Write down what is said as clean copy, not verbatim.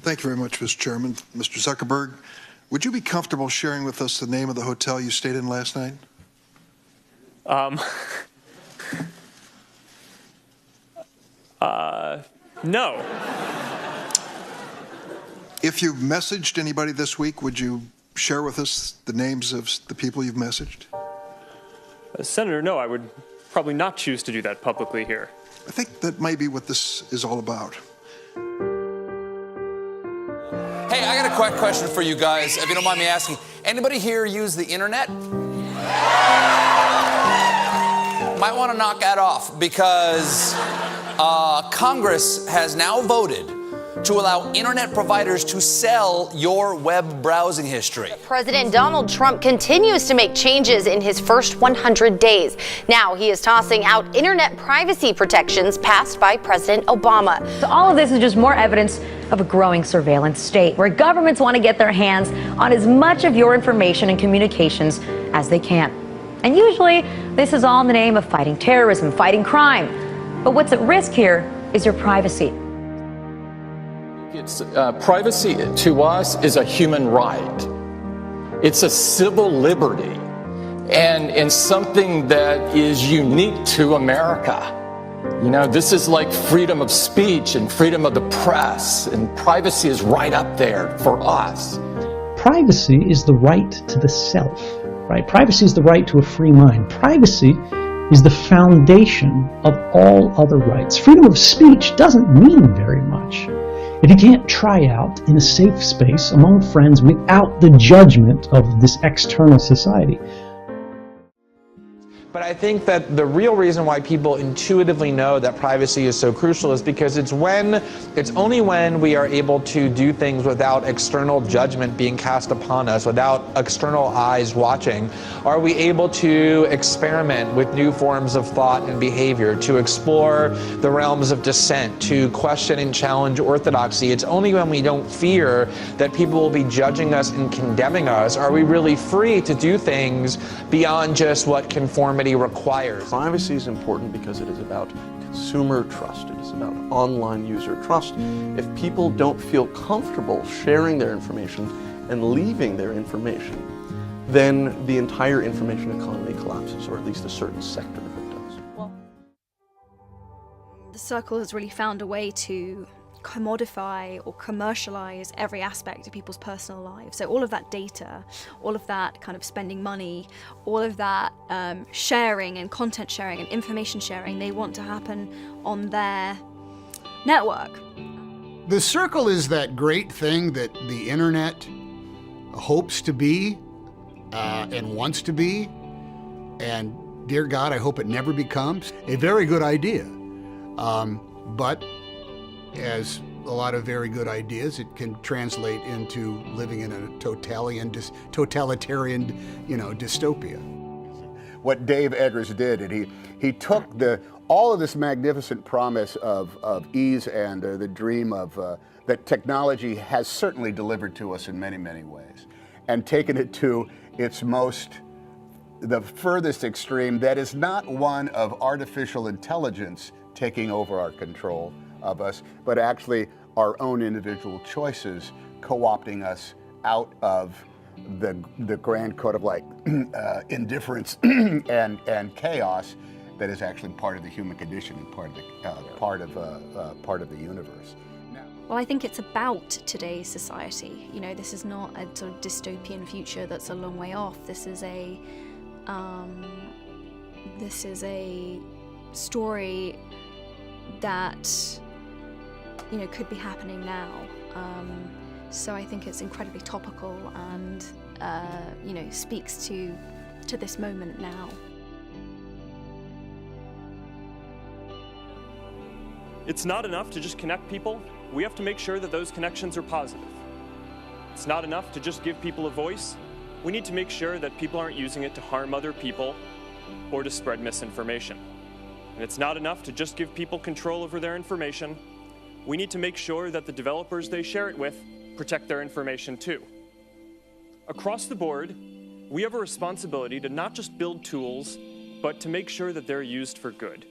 Thank you very much, Mr. Chairman. Mr. Zuckerberg, would you be comfortable sharing with us the name of the hotel you stayed in last night? No. If you've messaged anybody this week, would you share with us the names of the people you've messaged? Senator, no, I would probably not choose to do that publicly here. I think that might be what this is all about. Hey, I got a quick question for you guys, if you don't mind me asking. Anybody here use the internet? Might want to knock that off because Congress has now voted to allow internet providers to sell your web browsing history. President Donald Trump continues to make changes in his first 100 days. Now he is tossing out internet privacy protections passed by President Obama. So all of this is just more evidence of a growing surveillance state where governments want to get their hands on as much of your information and communications as they can. And usually this is all in the name of fighting terrorism, fighting crime. But what's at risk here is your privacy. Privacy to us is a human right. It's a civil liberty and something that is unique to America. You know, this is like freedom of speech and freedom of the press, and privacy is right up there for us. Privacy is the right to the self, right? Privacy is the right to a free mind. Privacy is the foundation of all other rights. Freedom of speech doesn't mean very much if you can't try out in a safe space among friends without the judgment of this external society. But I think that the real reason why people intuitively know that privacy is so crucial is because it's only when we are able to do things without external judgment being cast upon us, without external eyes watching, are we able to experiment with new forms of thought and behavior, to explore the realms of dissent, to question and challenge orthodoxy. It's only when we don't fear that people will be judging us and condemning us are we really free to do things beyond just what conformity requires. Privacy is important because it is about consumer trust. It is about online user trust. If people don't feel comfortable sharing their information and leaving their information, then the entire information economy collapses, or at least a certain sector of it does. Well, The Circle has really found a way to commodify or commercialize every aspect of people's personal lives. So all of that data, all of that kind of spending money, all of that sharing and content sharing and information sharing, they want to happen on their network. The Circle is that great thing that the internet hopes to be and wants to be, and dear God, I hope it never becomes a very good idea. But as a lot of very good ideas, it can translate into living in a totalitarian, dystopia. What Dave Eggers did, and he took all of this magnificent promise of ease and the dream of that technology has certainly delivered to us in many, many ways, and taken it to the furthest extreme that is not one of artificial intelligence taking over our control of us, but actually our own individual choices co-opting us out of the grand code of indifference and chaos that is actually part of the human condition and part of the universe. Well, I think it's about today's society. You know, this is not a sort of dystopian future that's a long way off. This is a story that, you know, could be happening now. So I think it's incredibly topical and, you know, speaks to this moment now. It's not enough to just connect people. We have to make sure that those connections are positive. It's not enough to just give people a voice. We need to make sure that people aren't using it to harm other people or to spread misinformation. And it's not enough to just give people control over their information. We need to make sure that the developers they share it with protect their information too. Across the board, we have a responsibility to not just build tools, but to make sure that they're used for good.